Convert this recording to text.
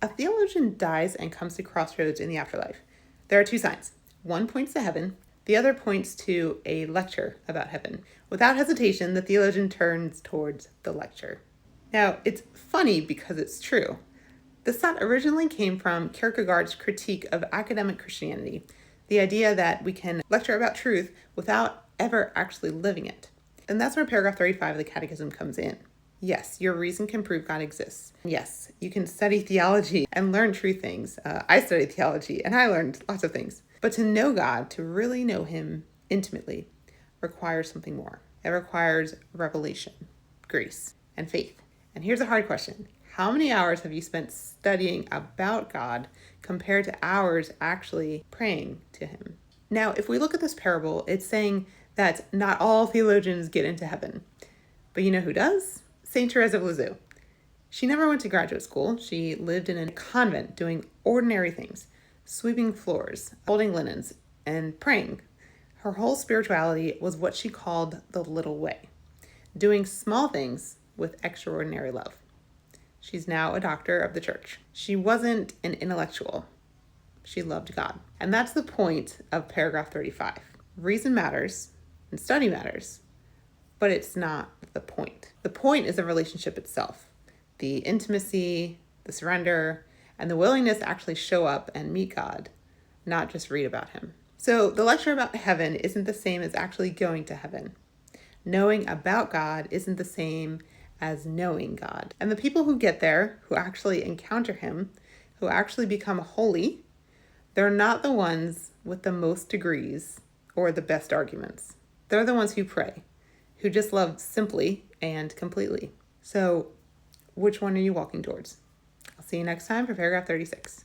A theologian dies and comes to crossroads in the afterlife. There are two signs. One points to heaven, the other points to a lecture about heaven. Without hesitation, the theologian turns towards the lecture. Now, it's funny because it's true. This thought originally came from Kierkegaard's critique of academic Christianity, the idea that we can lecture about truth without ever actually living it. And that's where paragraph 35 of the Catechism comes in. Yes, your reason can prove God exists. Yes, you can study theology and learn true things. I studied theology and I learned lots of things. But to know God, to really know Him intimately, requires something more. It requires revelation, grace, and faith. And here's a hard question. How many hours have you spent studying about God compared to hours actually praying to Him? Now, if we look at this parable, it's saying that not all theologians get into heaven. But you know who does? St. Therese of Lisieux. She never went to graduate school. She lived in a convent doing ordinary things, sweeping floors, folding linens, and praying. Her whole spirituality was what she called the little way, doing small things with extraordinary love. She's now a doctor of the church. She wasn't an intellectual. She loved God. And that's the point of paragraph 35. Reason matters and study matters, but it's not the point. The point is the relationship itself, the intimacy, the surrender, and the willingness to actually show up and meet God, not just read about Him. So the lecture about heaven isn't the same as actually going to heaven. Knowing about God isn't the same as knowing God. And the people who get there, who actually encounter Him, who actually become holy, they're not the ones with the most degrees or the best arguments. They're the ones who pray, who just love simply and completely. So which one are you walking towards? I'll see you next time for paragraph 36.